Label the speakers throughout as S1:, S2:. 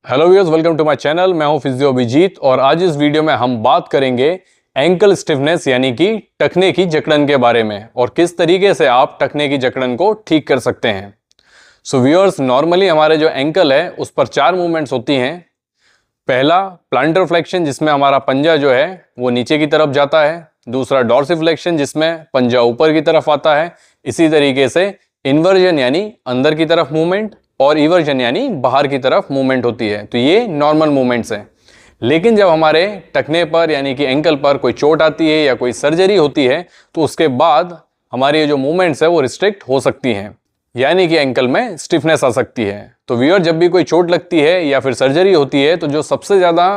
S1: Hello viewers, welcome to my channel. मैं हूं physio Abhijit और आज इस वीडियो में हम बात करेंगे एंकल स्टिफनेस यानी कि टखने की जकड़न के बारे में और किस तरीके से आप टखने की जकड़न को ठीक कर सकते हैं। सो व्यूअर्स, नॉर्मली हमारे जो एंकल है उस पर 4 मूवमेंट्स होती हैं। पहला प्लांटर फ्लेक्शन, जिसमें हमारा पंजा जो है वो नीचे की तरफ जाता है। दूसरा डॉर्सिफ्लेक्शन, जिसमें पंजा ऊपर की तरफ आता है। इसी तरीके से इन्वर्जन यानी अंदर की तरफ मूवमेंट और इवर्जन यानी बाहर की तरफ मूवमेंट होती है। तो ये नॉर्मल मूवमेंट्स हैं। लेकिन जब हमारे टखने पर यानी कि एंकल पर कोई चोट आती है या कोई सर्जरी होती है तो उसके बाद हमारी ये जो मूवमेंट्स है वो रिस्ट्रिक्ट हो सकती हैं, यानी कि एंकल में स्टिफनेस आ सकती है। तो व्यूअर, जब भी कोई चोट लगती है या फिर सर्जरी होती है तो जो सबसे ज़्यादा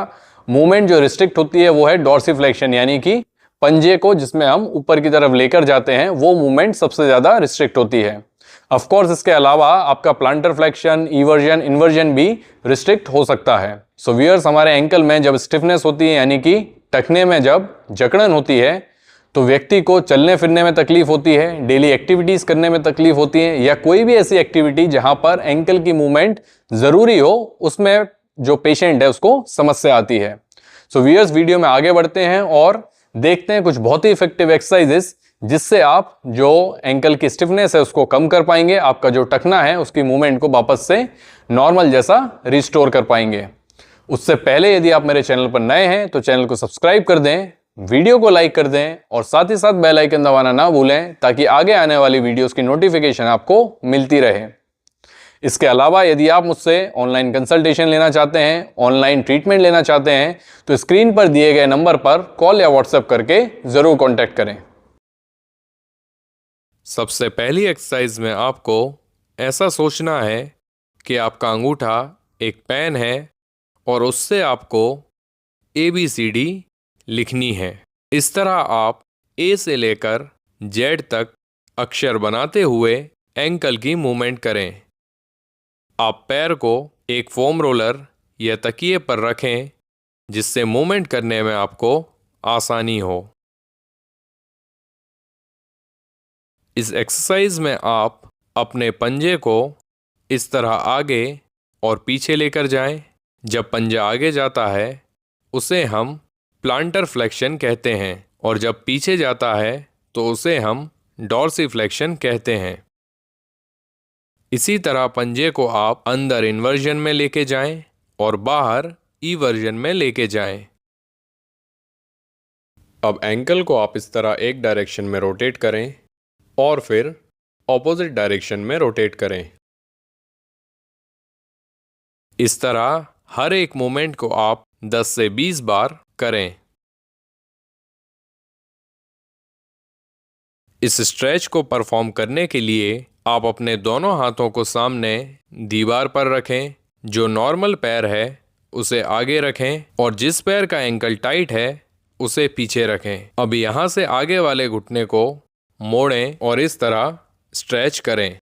S1: मूवमेंट जो रिस्ट्रिक्ट होती है वो है डॉर्सिफ्लेक्शन, यानी कि पंजे को जिसमें हम ऊपर की तरफ लेकर जाते हैं वो मूवमेंट सबसे ज़्यादा रिस्ट्रिक्ट होती है। ऑफ कोर्स इसके अलावा आपका प्लांटर फ्लेक्शन, इवर्जन, इन्वर्जन भी रिस्ट्रिक्ट हो सकता है। सो व्यूअर्स, हमारे एंकल में जब स्टिफनेस होती है यानी कि टखने में जब जकड़न होती है तो व्यक्ति को चलने फिरने में तकलीफ होती है, डेली एक्टिविटीज करने में तकलीफ होती है, या कोई भी ऐसी एक्टिविटी जहां पर एंकल की मूवमेंट जरूरी हो उसमें जो पेशेंट है उसको समस्या आती है। सो व्यूअर्स, वीडियो में आगे बढ़ते हैं और देखते हैं कुछ बहुत ही इफेक्टिव एक्सरसाइजेस जिससे आप जो एंकल की स्टिफनेस है उसको कम कर पाएंगे, आपका जो टखना है उसकी मूवमेंट को वापस से नॉर्मल जैसा रिस्टोर कर पाएंगे। उससे पहले यदि आप मेरे चैनल पर नए हैं तो चैनल को सब्सक्राइब कर दें, वीडियो को लाइक कर दें और साथ ही साथ बेल आइकन दबाना ना भूलें ताकि आगे आने वाली वीडियोस की नोटिफिकेशन आपको मिलती रहे। इसके अलावा यदि आप मुझसे ऑनलाइन कंसल्टेशन लेना चाहते हैं, ऑनलाइन ट्रीटमेंट लेना चाहते हैं तो स्क्रीन पर दिए गए नंबर पर कॉल या व्हाट्सएप करके जरूर कॉन्टैक्ट करें।
S2: सबसे पहली एक्सरसाइज में आपको ऐसा सोचना है कि आपका अंगूठा एक पेन है और उससे आपको ABCD लिखनी है। इस तरह आप A से लेकर Z तक अक्षर बनाते हुए एंकल की मूवमेंट करें। आप पैर को एक फोम रोलर या तकिए पर रखें जिससे मूवमेंट करने में आपको आसानी हो। इस एक्सरसाइज में आप अपने पंजे को इस तरह आगे और पीछे लेकर जाएं। जब पंजा आगे जाता है उसे हम प्लांटर फ्लेक्शन कहते हैं और जब पीछे जाता है तो उसे हम डॉर्सिफ्लेक्शन कहते हैं। इसी तरह पंजे को आप अंदर इन्वर्जन में लेके जाएं और बाहर इवर्जन में लेके जाएं। अब एंकल को आप इस तरह एक डायरेक्शन में रोटेट करें और फिर ऑपोजिट डायरेक्शन में रोटेट करें। इस तरह हर एक मूवमेंट को आप 10 से 20 बार करें। इस स्ट्रेच को परफॉर्म करने के लिए आप अपने दोनों हाथों को सामने दीवार पर रखें। जो नॉर्मल पैर है उसे आगे रखें और जिस पैर का एंकल टाइट है उसे पीछे रखें। अब यहाँ से आगे वाले घुटने को मोड़ें और इस तरह स्ट्रेच करें।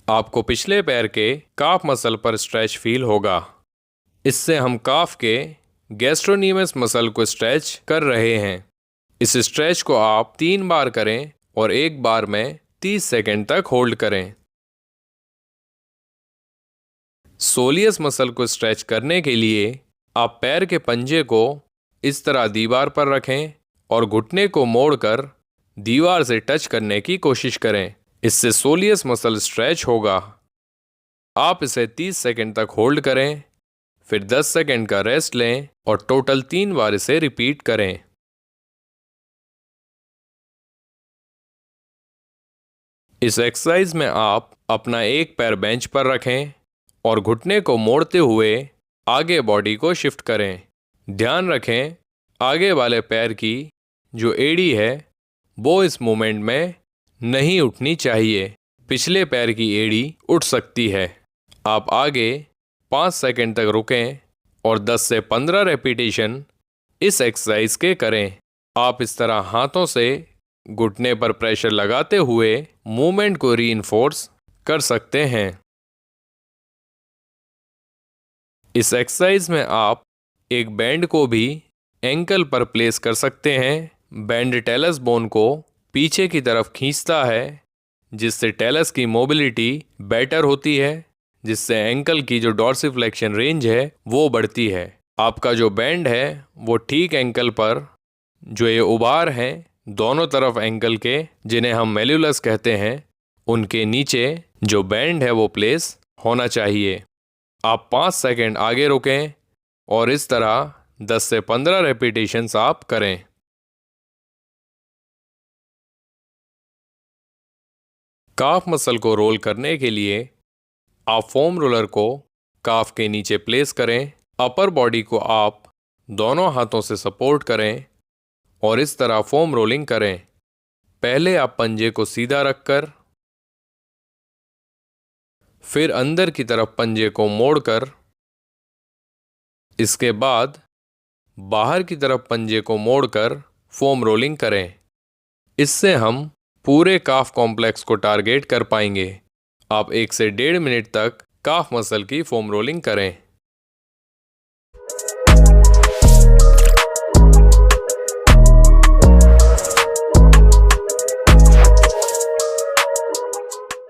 S2: आपको पिछले पैर के काफ मसल पर स्ट्रेच फील होगा। इससे हम काफ के गैस्ट्रोनीमस मसल को स्ट्रेच कर रहे हैं। इस स्ट्रेच को आप 3 बार करें और एक बार में 30 सेकंड तक होल्ड करें। सोलियस मसल को स्ट्रेच करने के लिए आप पैर के पंजे को इस तरह दीवार पर रखें और घुटने को मोड़कर दीवार से टच करने की कोशिश करें। इससे सोलियस मसल स्ट्रेच होगा। आप इसे 30 सेकंड तक होल्ड करें, फिर 10 सेकंड का रेस्ट लें और टोटल 3 बार इसे रिपीट करें। इस एक्सरसाइज में आप अपना एक पैर बेंच पर रखें और घुटने को मोड़ते हुए आगे बॉडी को शिफ्ट करें। ध्यान रखें, आगे वाले पैर की जो एड़ी है वो इस मूवमेंट में नहीं उठनी चाहिए। पिछले पैर की एड़ी उठ सकती है। आप आगे 5 सेकंड तक रुकें और 10 से 15 रेपिटेशन इस एक्सरसाइज के करें। आप इस तरह हाथों से घुटने पर प्रेशर लगाते हुए मूवमेंट को रीइंफोर्स कर सकते हैं। इस एक्सरसाइज में आप एक बैंड को भी एंकल पर प्लेस कर सकते हैं। बैंड टेलस बोन को पीछे की तरफ खींचता है जिससे टेलस की मोबिलिटी बेटर होती है, जिससे एंकल की जो डॉर्सिफ्लेक्शन रेंज है वो बढ़ती है। आपका जो बैंड है वो ठीक एंकल पर जो ये उभार हैं दोनों तरफ एंकल के, जिन्हें हम मेल्यूलस कहते हैं, उनके नीचे जो बैंड है वो प्लेस होना चाहिए। आप 5 सेकंड आगे रुकें और इस तरह 10 से 15 रेपिटेशंस आप करें। काफ मसल को रोल करने के लिए आप फोम रोलर को काफ के नीचे प्लेस करें। अपर बॉडी को आप दोनों हाथों से सपोर्ट करें और इस तरह फोम रोलिंग करें। पहले आप पंजे को सीधा रखकर, फिर अंदर की तरफ पंजे को मोड़कर, इसके बाद बाहर की तरफ पंजे को मोड़कर फोम रोलिंग करें। इससे हम पूरे काफ कॉम्प्लेक्स को टारगेट कर पाएंगे। आप 1 से 1.5 मिनट तक काफ मसल की फोम रोलिंग करें।